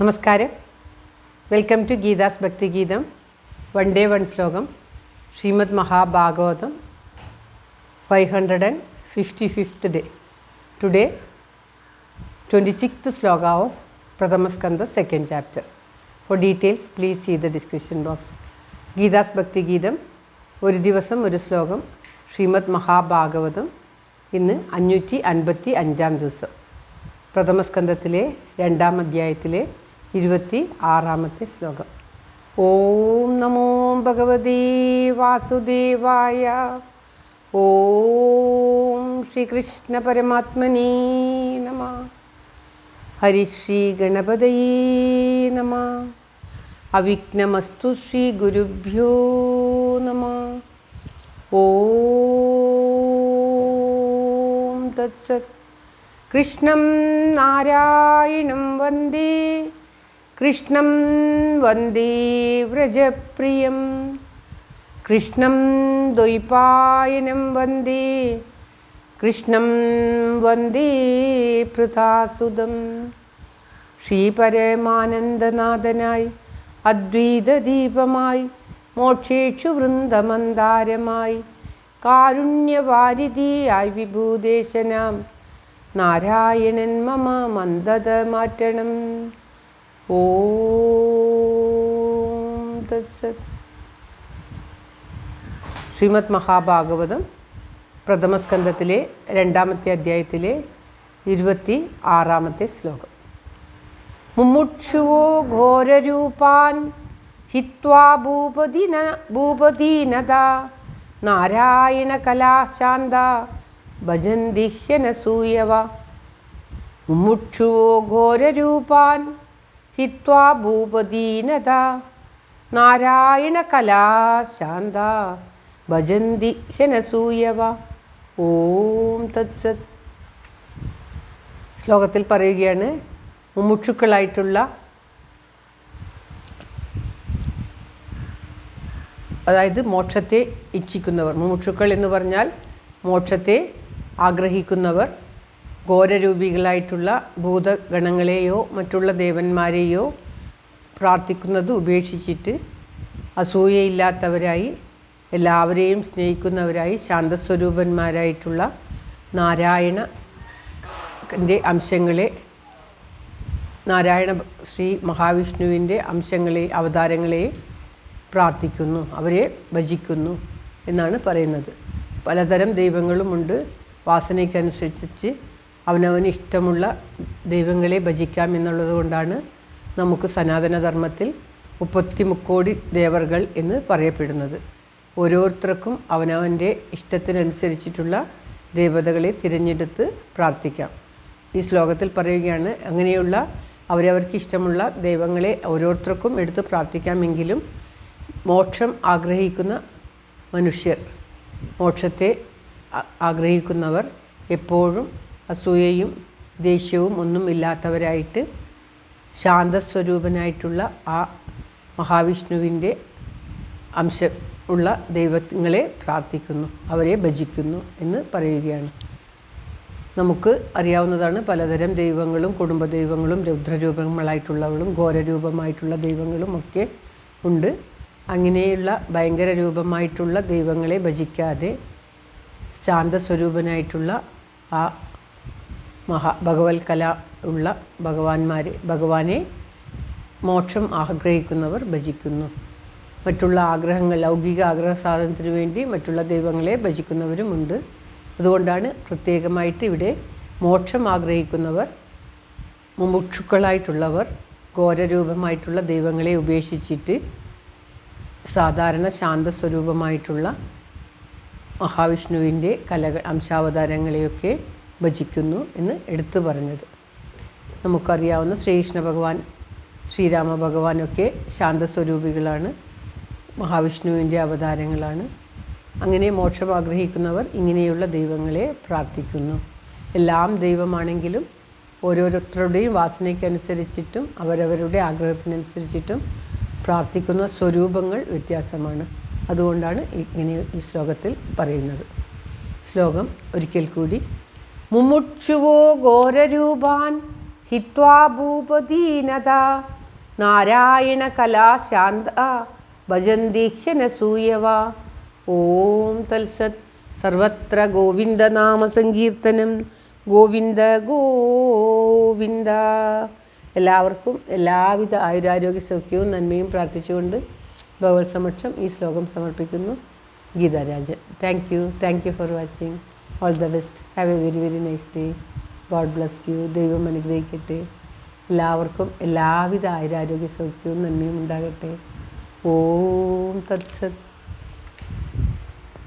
നമസ്കാരം. Welcome to Geetha's ഭക്തി ഗീതം. വൺ ഡേ വൺ ശ്ലോകം. Shrimad Mahabhagavatam 555th day. Today 26th sloka of Pradhamaskanda 2nd chapter. For details please see the description box. Geetha's ഭക്തി ഗീതം ഒരു ദിവസം ഒരു ശ്ലോകം. ശ്രീമദ് മഹാഭാഗവതം ഇന്ന് 555 ദിവസം. പ്രഥമസ്കന്ധത്തിലെ 2ാം അധ്യായത്തിലെ 26ാമത്തെ ശ്ലോകം. ഓം നമോ ഭഗവതേ വാസുദേവായ. ഓം ശ്രീകൃഷ്ണ പരമാത്മനേ നമഃ. ഹരിശ്രീ ഗണപതയേ നമഃ. അവിഘ്നമസ്തു ശ്രീ ഗുരുഭ്യോ നമഃ. ഓം തത്സത്. കൃഷ്ണം നാരായണം വന്ദേ കൃഷ്ണം വന്ദേ വ്രജപ്രിയം. കൃഷ്ണം ദ്വൈപായനം വന്ദേ കൃഷ്ണം വന്ദേ പൃഥാസുതം. ശ്രീപരമാനന്ദനാഥനായി അദ്വൈതദീപമായി മോക്ഷേക്ഷു വൃന്ദമന്ദാരമായി കാരുണ്യവാരിധിയായി വിഭൂദേശനാം നാരായണൻ മമ മന്ദത മാറ്റണം. ഓം തത്സത്. ശ്രീമദ് മഹാഭാഗവതം പ്രഥമസ്കന്ധത്തിലെ 2ാമത്തെ അധ്യായത്തിലെ 26ാമത്തെ ശ്ലോകം. മുമുക്ഷുവോ ഘോരരൂപാൻ ഹിത്വാ ഭൂപദീനത നാരായണ കലാശാന്ത ഭജന്തി ഹ്യനസൂയവ. മുമുക്ഷുവോ ഘോരരൂപാൻ ഹിത്വാ ഭൂപദീനത നാരായണ കലാശാന്ത ഭജന്തി ഹ്യനസൂയവ. ഓം തത്സത്. ശ്ലോകത്തിൽ പറയുകയാണ്, മുമുക്ഷുക്കളായിട്ടുള്ള, അതായത് മോക്ഷത്തെ ഇച്ഛിക്കുന്നവർ. മുമുക്ഷുക്കൾ എന്ന് പറഞ്ഞാൽ മോക്ഷത്തെ ആഗ്രഹിക്കുന്നവർ ഘോരരൂപികളായിട്ടുള്ള ഭൂതഗണങ്ങളെയോ മറ്റുള്ള ദേവന്മാരെയോ പ്രാർത്ഥിക്കുന്നത് ഉപേക്ഷിച്ചിട്ട് അസൂയയില്ലാത്തവരായി എല്ലാവരെയും സ്നേഹിക്കുന്നവരായി ശാന്തസ്വരൂപന്മാരായിട്ടുള്ള നാരായണൻ്റെ അംശങ്ങളെ, നാരായണ ശ്രീ മഹാവിഷ്ണുവിൻ്റെ അംശങ്ങളെ, അവതാരങ്ങളെ പ്രാർത്ഥിക്കുന്നു, അവരെ ഭജിക്കുന്നു എന്നാണ് പറയുന്നത്. പലതരം ദൈവങ്ങളുമുണ്ട്. വാസനയ്ക്കനുസരിച്ച് അവനവന് ഇഷ്ടമുള്ള ദൈവങ്ങളെ ഭജിക്കാം എന്നുള്ളത് കൊണ്ടാണ് നമുക്ക് സനാതനധർമ്മത്തിൽ 33 കോടി ദേവർകൾ എന്ന് പറയപ്പെടുന്നത്. ഓരോരുത്തർക്കും അവനവൻ്റെ ഇഷ്ടത്തിനനുസരിച്ചിട്ടുള്ള ദേവതകളെ തിരഞ്ഞെടുത്ത് പ്രാർത്ഥിക്കാം. ഈ ശ്ലോകത്തിൽ പറയുകയാണ്, അങ്ങനെയുള്ള അവരവർക്ക് ഇഷ്ടമുള്ള ദൈവങ്ങളെ ഓരോരുത്തർക്കും എടുത്ത് പ്രാർത്ഥിക്കാമെങ്കിലും മോക്ഷം ആഗ്രഹിക്കുന്ന മനുഷ്യർ, മോക്ഷത്തെ ആഗ്രഹിക്കുന്നവർ എപ്പോഴും അസൂയയും ദേഷ്യവും ഒന്നും ഇല്ലാത്തവരായിട്ട് ശാന്തസ്വരൂപനായിട്ടുള്ള ആ മഹാവിഷ്ണുവിൻ്റെ അംശം ഉള്ള ദൈവങ്ങളെ പ്രാർത്ഥിക്കുന്നു, അവരെ ഭജിക്കുന്നു എന്ന് പറയുകയാണ്. നമുക്ക് അറിയാവുന്നതാണ്, പലതരം ദൈവങ്ങളും കുടുംബദൈവങ്ങളും രൗദ്രരൂപങ്ങളായിട്ടുള്ളവരും ഘോരരൂപമായിട്ടുള്ള ദൈവങ്ങളും ഒക്കെ ഉണ്ട്. അങ്ങനെയുള്ള ഭയങ്കര രൂപമായിട്ടുള്ള ദൈവങ്ങളെ ഭജിക്കാതെ ശാന്തസ്വരൂപനായിട്ടുള്ള ആ ഭഗവത്കല ഉള്ള ഭഗവാനെ മോക്ഷം ആഗ്രഹിക്കുന്നവർ ഭജിക്കുന്നു. മറ്റുള്ള ആഗ്രഹങ്ങൾ, ലൗകിക ആഗ്രഹ സാധനത്തിന് വേണ്ടി മറ്റുള്ള ദൈവങ്ങളെ ഭജിക്കുന്നവരുമുണ്ട്. അതുകൊണ്ടാണ് പ്രത്യേകമായിട്ട് ഇവിടെ മോക്ഷം ആഗ്രഹിക്കുന്നവർ, മുമുക്ഷുക്കളായിട്ടുള്ളവർ ഘോരരൂപമായിട്ടുള്ള ദൈവങ്ങളെ ഉപേക്ഷിച്ചിട്ട് സാധാരണ ശാന്തസ്വരൂപമായിട്ടുള്ള മഹാവിഷ്ണുവിൻ്റെ അംശാവതാരങ്ങളെയൊക്കെ ഭജിക്കുന്നു എന്ന് എടുത്തു പറഞ്ഞത്. നമുക്കറിയാവുന്ന ശ്രീകൃഷ്ണ ഭഗവാൻ, ശ്രീരാമ ഭഗവാനൊക്കെ ശാന്തസ്വരൂപികളാണ്, മഹാവിഷ്ണുവിൻ്റെ അവതാരങ്ങളാണ്. അങ്ങനെ മോക്ഷം ആഗ്രഹിക്കുന്നവർ ഇങ്ങനെയുള്ള ദൈവങ്ങളെ പ്രാർത്ഥിക്കുന്നു. എല്ലാം ദൈവമാണെങ്കിലും ഓരോരുത്തരുടെയും വാസനയ്ക്കനുസരിച്ചിട്ടും അവരവരുടെ ആഗ്രഹത്തിനനുസരിച്ചിട്ടും പ്രാർത്ഥിക്കുന്ന സ്വരൂപങ്ങൾ വ്യത്യാസമാണ്. അതുകൊണ്ടാണ് ഇങ്ങനെ ഈ ശ്ലോകത്തിൽ പറയുന്നത്. ശ്ലോകം ഒരിക്കൽ കൂടി. മുമുക്ഷുവോ ഘോരരൂപാൻ ഹിത്വാ ഭൂപതീനത നാരായണ കലാശാന്ത ഭജന്തിഹ്യനസൂയവ. ഓം തത്സത്. സർവത്ര ഗോവിന്ദനാമസങ്കീർത്തനം. ഗോവിന്ദ ഗോവിന്ദ. എല്ലാവർക്കും എല്ലാവിധ ആയുരാരോഗ്യ സൗഖ്യവും നന്മയും പ്രാർത്ഥിച്ചുകൊണ്ട് ഭഗവത് സമക്ഷം ഈ ശ്ലോകം സമർപ്പിക്കുന്നു. Geetha Rajan. Thank you for watching. All the best. Have A very very nice day. God bless you. ദൈവം അനുഗ്രഹിക്കട്ടെ. എല്ലാവർക്കും എല്ലാവിധ ആയുരാരോഗ്യ സൗഖ്യവും നന്മയും ഉണ്ടാകട്ടെ. ഓം തത്സത്.